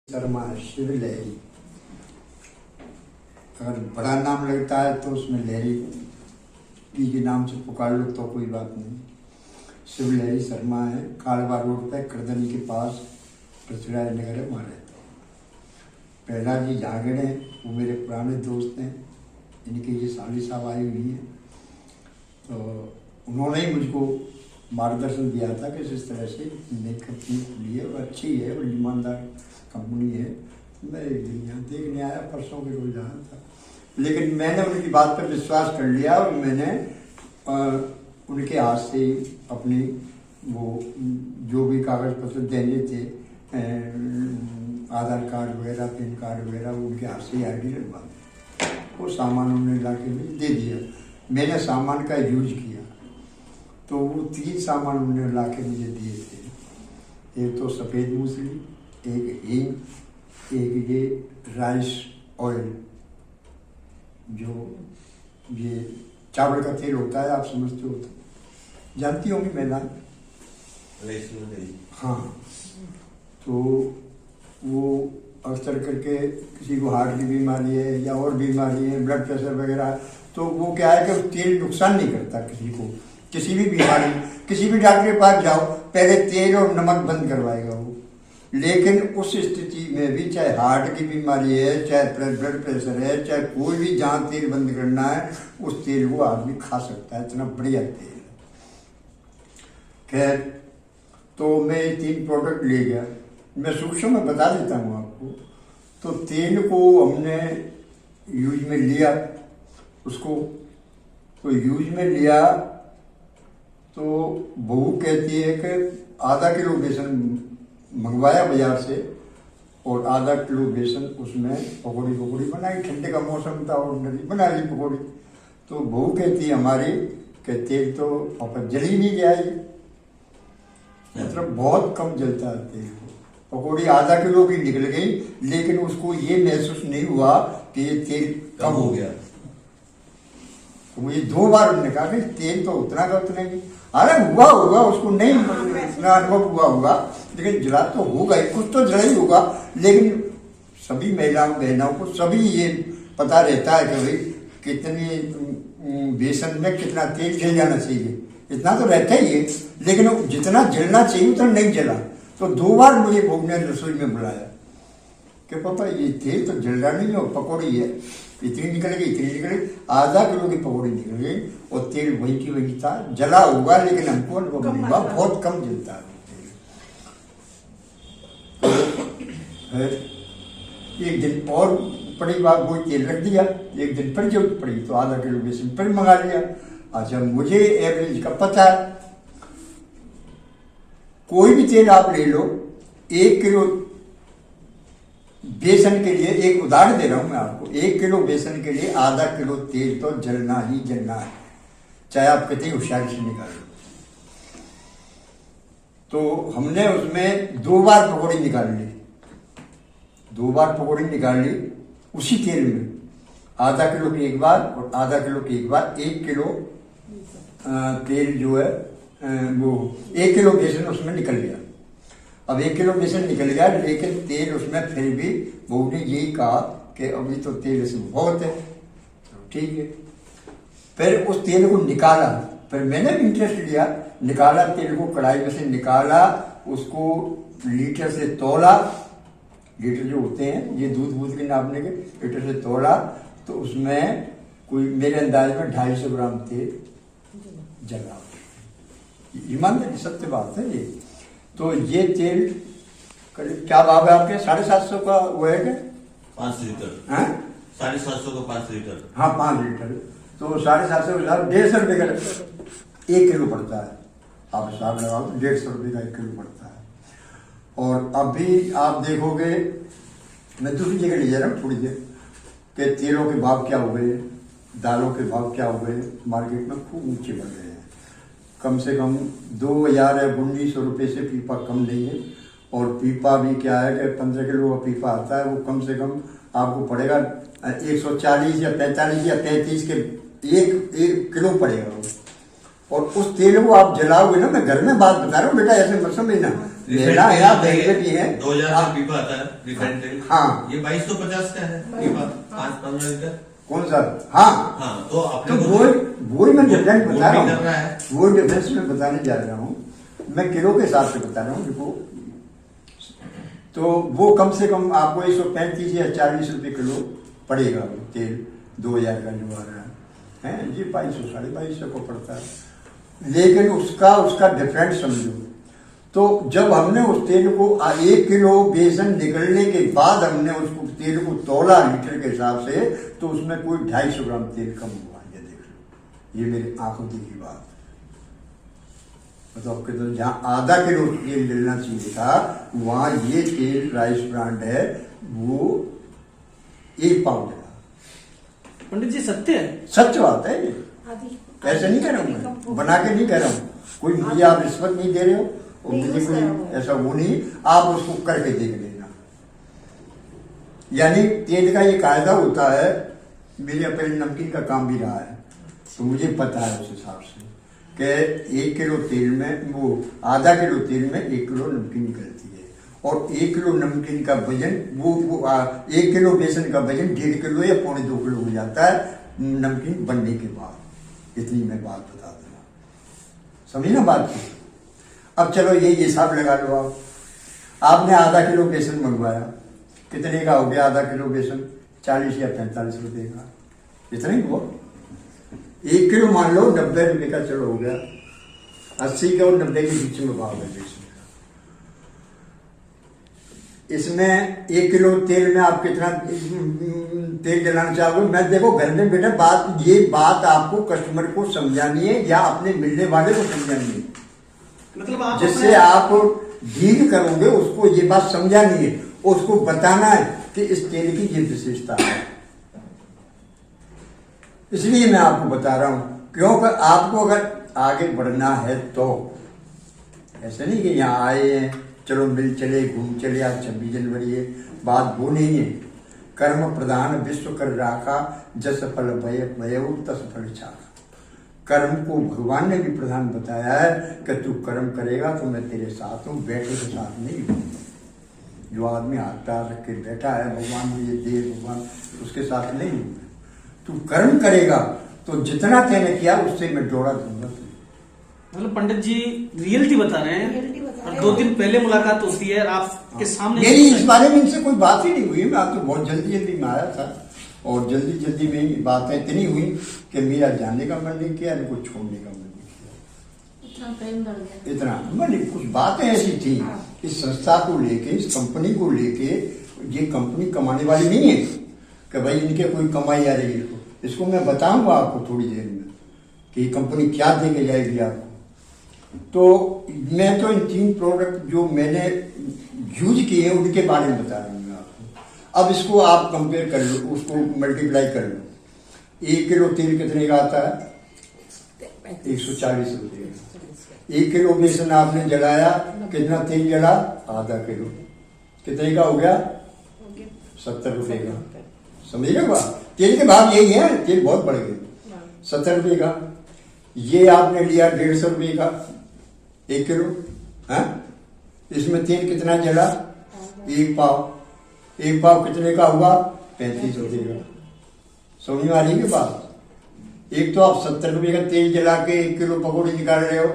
शर्मा शिव लहरी। अगर बड़ा नाम लगता है तो उसमें लहरी जी के नाम से पुकार लो तो कोई बात नहीं। शिव लहरी शर्मा है, कालवा रोड पे करदनी के पास पृथ्वीराज नगर है, वहाँ रहता हूँ। पहला जी जागड़ हैं, वो मेरे पुराने दोस्त हैं, इनकी ये साली साहब आई हुई हैं, तो उन्होंने ही मुझको मार्गदर्शन दिया था कि इस तरह से मेकअप की खुली है और अच्छी है और ईमानदार कंपनी है। मैं यहाँ देखने आया, परसों के रोज आया था, लेकिन मैंने उनकी बात पर विश्वास कर लिया और मैंने उनके हाथ से अपनी वो जो भी कागज़ पत्र देने थे, आधार कार्ड वगैरह, पैन कार्ड वगैरह, उनके हाथ से ID लगवा दी। वो सामान उन्होंने ला के मुझे दे दिया। मैंने सामान का यूज किया तो वो 3 सामान उन्होंने ला के मुझे दिए थे। एक तो सफ़ेद मूसली, एक हींग, एक ये राइस ऑयल, जो ये चावल का तेल होता है, आप समझते हो तो जानती होंगी मैदान। हाँ, तो वो अक्सर करके किसी को हार्ट की बीमारी है या और बीमारी है, ब्लड प्रेशर वगैरह, तो वो क्या है कि तेल नुकसान नहीं करता किसी को। किसी भी बीमारी, किसी भी डॉक्टर के पास जाओ, पहले तेल और नमक बंद करवाएगा वो। लेकिन उस स्थिति में भी, चाहे हार्ट की बीमारी है, चाहे ब्लड प्रेशर है, चाहे कोई भी जहाँ तेल बंद करना है, उस तेल को आदमी खा सकता है, इतना बढ़िया तेल है। खैर, तो मैं 3 प्रोडक्ट ले गया। मैं सूक्ष्म में बता देता हूँ आपको। तो तेल को हमने यूज में लिया, उसको तो यूज में लिया तो बहू कहती है कि आधा किलो बेसन मंगवाया बाजार से और आधा किलो बेसन उसमें पकौड़ी बनाई। ठंडे का मौसम था और बना ली पकौड़ी। तो बहू कहती है हमारी कि तेल तो पापा जल ही नहीं जाएगी, मतलब बहुत कम जलता है तेल को। पकौड़ी आधा किलो की निकल गई, लेकिन उसको ये महसूस नहीं हुआ कि ये तेल कम हो गया। तो मुझे 2 बार उन्होंने कहा कि तेल तो उतना का उतना ही। अरे हुआ होगा, उसको नहीं इतना अनुभव हुआ होगा, लेकिन जला तो होगा ही, कुछ तो जला ही होगा। लेकिन सभी महिलाओं बहनों को सभी ये पता रहता है कि भाई कितनी बेसन में कितना तेल जल जाना चाहिए, इतना तो रहता ही है। लेकिन जितना जलना चाहिए उतना नहीं जला। तो 2 बार मुझे बहू ने रसोई में बुलाया कि पापा ये तेल तो जल रहा नहीं हो, पकौड़ी है इतनी निकल गई, इतनी निकल गई, आधा किलो की पकौड़ी निकल गई और तेल वही की वही था। जला होगा लेकिन हमको अनुभव नहीं हुआ, बहुत कम जलता है तेल। एक दिन और पड़ी बात, वो तेल रख दिया। एक दिन फिर जरूरत पड़ी तो आधा किलो बेसन फिर मंगा लिया। अच्छा, मुझे एवरेज का पता है, कोई भी तेल आप ले लो, 1 किलो बेसन के लिए, एक उदाहरण दे रहा हूं मैं आपको, 1 किलो बेसन के लिए आधा किलो तेल तो जलना ही जलना है, चाहे आप कितनी होशियारी से निकालो। तो हमने उसमें 2 बार पकौड़ी निकाल ली, 2 बार पकौड़ी निकाल ली उसी तेल में। आधा किलो की एक बार और आधा किलो की एक बार। 1 किलो तेल जो है वो 1 किलो बेसन उसमें निकल गया। अब 1 किलो बेसन निकल गया, लेकिन तेल उसमें फिर भी बहू ने यही कहा कि अभी तो तेल इसमें बहुत है, ठीक है। फिर उस तेल को निकाला, फिर मैंने भी इंटरेस्ट लिया, निकाला तेल को, कढ़ाई में से निकाला, उसको लीटर से तोला। लीटर जो होते हैं ये दूध के नापने के, लीटर से तोला तो उसमें कोई मेरे अंदाज में 250 ग्राम तेल जला। ईमानदारी सत्य बात है ये। तो ये तेल करीब क्या भाव है आपके? 750 का वो है क्या? 5 लीटर। 750 का 5 लीटर। हाँ, 5 लीटर। तो 750 के साथ 150 रुपये का 1 किलो पड़ता है। आप हिसाब लगाओ तो 150 रुपये का 1 किलो पड़ता है। और अभी आप देखोगे, मैं दूसरी जगह ले जा रहा हूँ थोड़ी देर, कि तेलों के भाव क्या हो गए, दालों के भाव क्या हो गए, मार्केट में खूब ऊंचे बढ़ गए हैं। कम से कम 2000 या 1900 रुपये से पीपा कम नहीं है। और पीपा भी क्या है कि 15 किलो का पीपा आता है, वो कम से कम आपको पड़ेगा 140 या 45 या 33 के 1 किलो पड़ेगा वो। और उस तेल को आप जलाओगे ना, मैं घर में बात बता रहा हूँ बेटा, ऐसे मत समझना, मेरा यहाँ बेनिफिट ये है 2000 का पीपा आता है रिफाइंड तेल। हाँ। ये 2250 का है पीपा, 5-15 लीटर। कौन सा? हाँ हाँ, तो तो अपने वो मैं डिफरेंस बता रहा कर रहा है। हूँ, वो डिफरेंस मैं बताने जा रहा हूँ, मैं किलो के हिसाब से बता रहा हूँ देखो। तो वो कम से कम आपको 135 या 40 रुपए किलो पड़ेगा वो तेल, 2000 का जो आ रहा है जी 2200 2250 को पड़ता है। लेकिन उसका डिफरेंस समझो। तो जब हमने उस तेल को 1 किलो बेसन निकलने के बाद हमने उसको तेल को तोला लीटर के हिसाब से, तो उसमें कोई 250 ग्राम तेल कम हुआ। ये देख लो, ये मेरी आंखों की बात। मतलब तो जहाँ आधा किलो तेल मिलना चाहिए था, वहां ये तेल राइस ब्रांड है वो 1 पाउंड का। पंडित जी सत्य है, सच बात है ये, ऐसे नहीं कह रहा हूँ मैं, बना के नहीं कह रहा हूँ। कोई मुझे आप रिश्वत नहीं दे रहे हो और मुझे कोई ऐसा वो नहीं, आप उसको करके देख लेना। यानी तेल का ये कायदा होता है, मेरे अपने नमकीन का काम भी रहा है तो मुझे पता है उस हिसाब से कि 1 किलो तेल में वो आधा किलो तेल में 1 किलो नमकीन निकलती है। और 1 किलो नमकीन का वजन वो 1 किलो बेसन का वजन 1.5 किलो या 1.25 किलो हो जाता है नमकीन बनने के बाद। इतनी मैं बात बता दूंगा, समझी ना बात की। अब चलो ये हिसाब लगा लो आप, आपने आधा किलो बेसन मंगवाया, कितने का हो गया आधा किलो बेसन? 40 या 45 रुपए का, इतना ही हुआ। 1 किलो मान लो 90 रुपए का, चलो हो गया। 80 के और 90 के बीच में भाव है बेसन का। इसमें 1 किलो तेल में आप कितना तेल जलाना चाहोगे? मैं देखो घर में बेटा ये बात आपको कस्टमर को समझानी है या अपने मिलने वाले को समझानी है, मतलब जिससे आप डील करोगे उसको ये बात समझानी है, उसको बताना है कि इस तेल की ये विशेषता है। इसलिए मैं आपको बता रहा हूं, क्योंकि आपको अगर आगे बढ़ना है तो ऐसे नहीं कि यहाँ आए हैं चलो मिल चले घूम चले, आज 26 जनवरी है, बात वो नहीं है। कर्म प्रधान विश्व कर राखा, जस फल भय तस फल चाखा। कर्म को भगवान ने भी प्रधान बताया है कि तू कर्म करेगा तो मैं तेरे साथ हूँ, बैठे के साथ नहीं हूँ। जो आदमी हाथ पैर रख के बैठा है भगवान मुझे दे भगवान, उसके साथ नहीं हूँ। तू कर्म करेगा तो जितना तेने किया उससे मैं जोड़ा दूंगा। मतलब पंडित जी रियलिटी बता रहे हैं, और 2 दिन पहले मुलाकात होती है आपके सामने। मेरी इस बारे में इनसे कोई बात ही नहीं हुई। मैं तो बहुत जल्दी में आया था और जल्दी में ही बातें इतनी हुई कि मेरा जाने का मन नहीं किया, इनको छोड़ने का मन नहीं किया। इतना मतलब कुछ बातें ऐसी थी इस संस्था को लेके, इस कंपनी को लेके। ये कंपनी कमाने वाली नहीं है कि भाई इनके कोई कमाई आ रही है। इसको मैं बताऊंगा आपको थोड़ी देर में कि कंपनी क्या दे के जाएगी आपको। तो मैं तो इन 3 प्रोडक्ट जो मैंने यूज किए हैं उनके बारे में बता रहा हूँ मैं आपको। अब इसको आप कंपेयर कर लो, उसको मल्टीप्लाई कर लो। 1 किलो तेल कितने का आता है? 140 रुपये का। 1 किलो बेसन आपने जलाया, कितना तेल जला? आधा किलो। कितने का हो गया? 70 रुपये का। समझिए बात, तेल के भाव यही है, तेल बहुत बढ़ गए। 70 रुपये का। ये आपने लिया 150 रुपये का 1 किलो है। इसमें तेल कितना जला? 1 पाव। 1 पाव कितने का हुआ? 35 रुपये का। समझ में आ रही है बात? एक तो आप 70 रुपये का तेल जला के 1 किलो पकौड़ी निकाल रहे हो,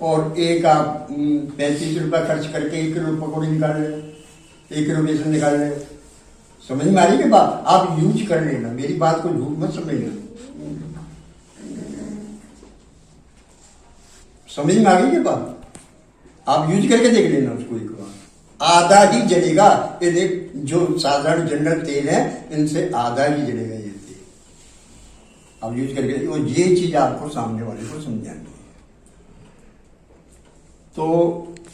और एक आप 35 रुपये खर्च करके 1 किलो पकौड़ी निकाल रहे हो, 1 किलो बेसन निकाल रहे हो। समझ में आ रही है बात? आप यूज कर लेना, मेरी बात को झूठ मत समझना। समझ में आ गई है बात? आप यूज करके देख लेना उसको एक बार। आधा ही जलेगा ये, जो साधारण जनरल तेल है इनसे आधा ही जलेगा ये तेल। आप यूज करके, और ये चीज आपको सामने वाले को समझानी है। तो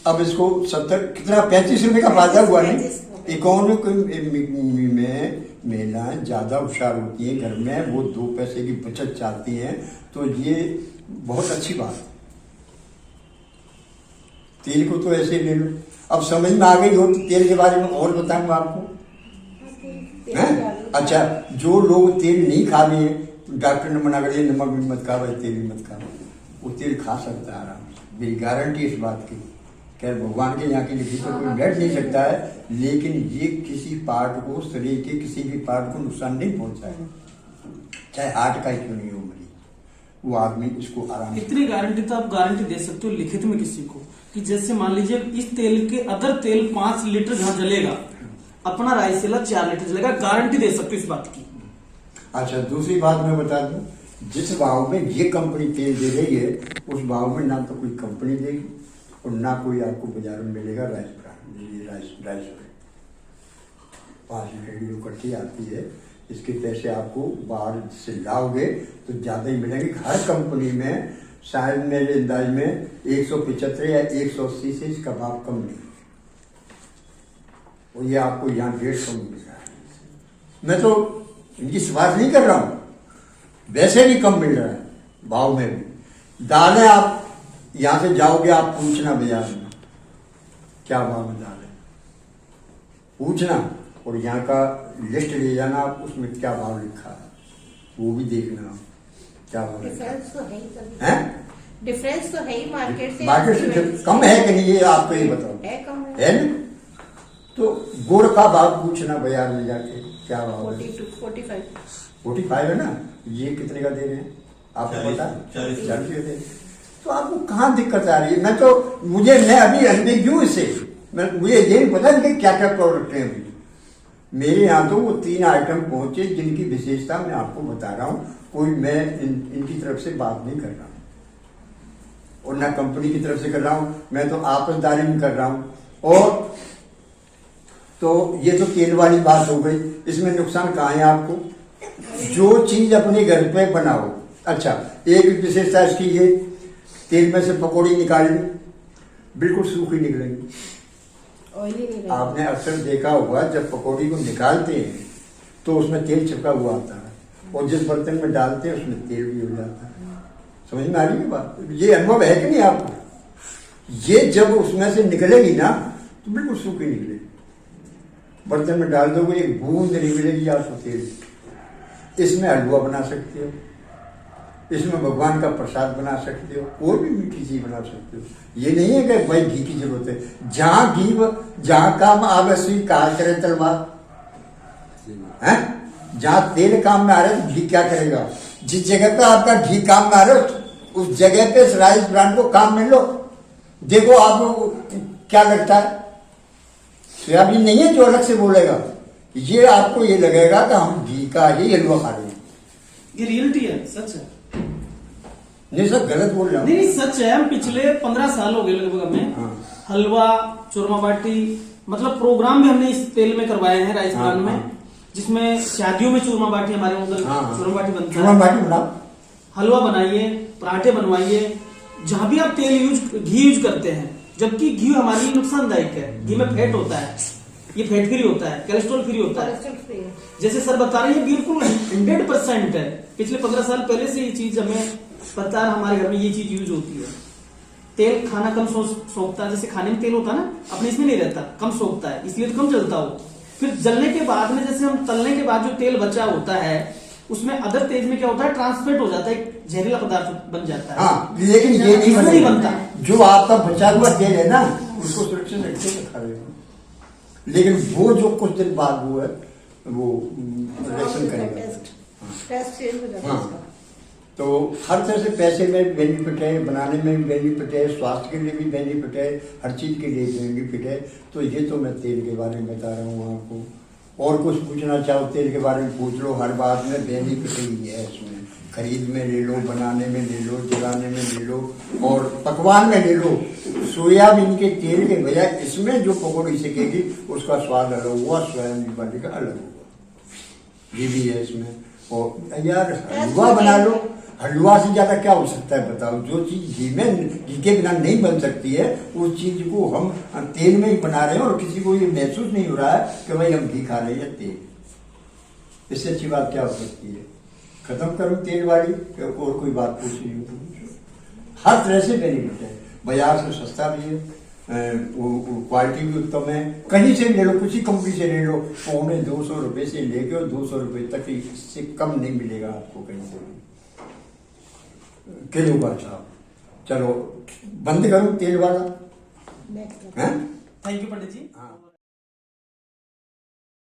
अब इसको 70 कितना 35 रुपये का फायदा हुआ नहीं। इकोनॉमी में महिलाएं ज्यादा होशियार होती हैं, घर में वो 2 पैसे की बचत चाहती हैं, तो ये बहुत अच्छी बात है। तेल को तो ऐसे ही ले लो। अब समझ में आ गई हो तो तेल के बारे में और बताऊंगा आपको हैं? अच्छा, जो लोग तेल नहीं खा रहे हैं तो डॉक्टर ने मना कर दिया नमक भी मत खाओ, तेल भी मत खाओ, वो तेल खा सकता है आराम से। मेरी गारंटी इस बात की। खैर भगवान के यहाँ की लिखी तो कोई बैठ नहीं सकता है, लेकिन ये किसी पार्ट को, शरीर के किसी भी पार्ट को नुकसान नहीं पहुंचाए, चाहे हार्ट का ही क्यों नहीं हो मरीज, वो आदमी इसको आराम से। इतनी गारंटी तो आप गारंटी दे सकते हो लिखित में किसी को कि जैसे मान लीजिए इस तेल के अदर तेल 5 लीटर जहां जलेगा, अपना राइसेला 4 लीटर जलेगा, गारंटी दे सकते हो इस बात की। अच्छा, दूसरी बात मैं बता दूं, जिस भाव में ये कंपनी तेल दे रही है उस भाव में ना तो कोई कंपनी देगी और ना कोई आपको बाजार में मिलेगा राइस ब्रांड। ये राइस 5 लीटर की इकट्ठी आती है, इसके पैसे आपको बाहर से लाओगे तो ज्यादा ही मिलेंगे। हर कंपनी में शायद मेरे अंदाज में 175 या 180 से इसका भाव कम नहीं, और ये आपको यहाँ 150 में मिल रहा है। मैं तो इनकी सिफारिश नहीं कर रहा हूं, वैसे भी कम मिल रहा है भाव में भी। दालें आप यहां से जाओगे, आप पूछना बाजार में क्या भाव में दाल है, पूछना, और यहाँ का लिस्ट ले जाना आप, उसमें क्या भाव लिखा है वो भी देखना क्या भाव लिखा है। डिफरेंस तो है ही मार्केट से कम है कि नहीं, ये आपको ही बताओ, है ना? तो गुड़ का भाव पूछना बाजार में जाके क्या भाव है। 45 है ना, ये कितने का दे रहे हैं आपको पता? 40 का दे रहे हैं। तो आपको कहाँ दिक्कत आ रही है? मैं अभी अनभिज्ञ हूँ इससे, मुझे ये नहीं पता कि क्या क्या प्रोडक्ट है अभी मेरे यहाँ। तो वो 3 आइटम पहुंचे जिनकी विशेषता मैं आपको बता रहा हूँ, कोई मैं इनकी तरफ से बात नहीं कर रहा हूँ और ना कंपनी की तरफ से कर रहा हूँ, मैं तो आपसदारी में कर रहा हूँ। और तो ये तो तेल वाली बात हो गई, इसमें नुकसान कहाँ है आपको? जो चीज अपने घर पे बनाओ। अच्छा, एक विशेषता इसकी ये, तेल में से पकौड़ी निकालनी बिल्कुल सूखी निकलेंगी, ऑयली नहीं। आपने अक्सर देखा होगा जब पकौड़ी को निकालते हैं तो उसमें तेल चिपका हुआ आता है, और जिस बर्तन में डालते हैं उसमें तेल भी हो जाता है। समझ में आ रही है बात? ये अनुभव है कि नहीं आपको? ये जब उसमें से निकलेगी ना तो बिल्कुल सूखी निकलेगी, बर्तन में डाल दोगे एक बूंद नहीं मिलेगी आपको तेल। इसमें हलवा बना सकते हो, इसमें भगवान का प्रसाद बना सकते हो, कोई भी मीठी चीज बना सकते हो। ये नहीं है कि भाई घी की जरूरत है, जहां काम आवे सुई कहा करे तलवार है। जहां तेल काम में आ रहा है तो घी क्या करेगा? जिस जगह पे आपका घी काम में आ रहा है उस जगह पे राइस ब्रांड को काम में लो। देखो आपको क्या लगता है, सोयाबीन नहीं है जो अलग से बोलेगा, ये आपको ये लगेगा कि हम घी का ही हलवा खा रहे हैं। ये रियलिटी है, सच है। नहीं सर, गलत बोल रहा हूँ। नहीं सच है। हम पिछले 15 साल हो गए लगभग हमें, हाँ। हलवा, चूरमा बाटी, मतलब प्रोग्राम भी हमने इस तेल में करवाए हैं राइस ब्रांड में, जिसमें शादियों में चूरमा बाटी, हमारे उधर चूरमा बाटी बनता है, चूरमा बाटी बनाओ, हलवा बनाइए, पराठे बनवाइए, जहां भी आप घी यूज करते हैं। जबकि घी हमारे लिए नुकसानदायक है, घी में फैट होता है, ये फैट फ्री होता है, कोलेस्ट्रॉल फ्री होता है। जैसे सर बता रहे हैं बिल्कुल 100% है। पिछले 15 साल पहले से ये चीज हमें पता है, हमारे घर में ये चीज यूज होती है। तेल खाना कम सोखता है, जैसे खाने में तेल होता है ना, अपने इसमें नहीं रहता, कम सोखता है, इसलिए तो कम जलता हो। फिर जलने के बाद में, जैसे हम तलने के बाद जो तेल बचा होता है उसमें अदर तेज में क्या होता है, ट्रांसफेट हो जाता है, जहरीला पदार्थ बन जाता है। हाँ, लेकिन ये नहीं बनता। जो आपका बचा हुआ तेल है ना उसको सुरक्षित रखते हुए खा रहे हो, लेकिन वो जो कुछ दिन बाद वो है वो रिएक्शन करेगा। हाँ, तो हर तरह से पैसे में भी बेनिफिट है, बनाने में भी बेनिफिट है, स्वास्थ्य के लिए भी बेनिफिट है, हर चीज के लिए बेनिफिट है। तो ये तो मैं तेल के बारे में बता रहा हूँ आपको। और कुछ पूछना चाहो तेल के बारे में पूछ लो, हर बात में बेनिफिट ही है इसमें। खरीद में ले लो, बनाने में ले लो, जलाने में ले लो, और पकवान में ले लो। सोयाबीन के तेल के बजाय इसमें जो पकौड़ी सेकेगी उसका स्वाद अलग हुआ, सोयाबीन वाले का अलग हुआ, ये भी है इसमें। और यार हलवा बना लो, हलवा से ज्यादा क्या हो सकता है बताओ? जो चीज घी के बिना नहीं बन सकती है उस चीज को हम तेल में ही बना रहे हैं, और किसी को ये महसूस नहीं हो रहा है कि भाई हम घी खा रहे हैं या तेल। इससे अच्छी बात क्या हो सकती है? खत्म करूं तेल वाली, और कोई बात पूछनी हो तो हर तरह से बेनिफिट है, बाजार से सस्ता भी है, क्वालिटी भी उत्तम है। कहीं से ले लो, किसी कंपनी से ले लो, 250 रुपए से लेके और 200 रुपए तक, इससे कम नहीं मिलेगा आपको कहीं से भी किलो का। साहब चलो बंद करूं तेल वाला, नेक्स्ट हैं? थैंक यू पंडित जी। हाँ।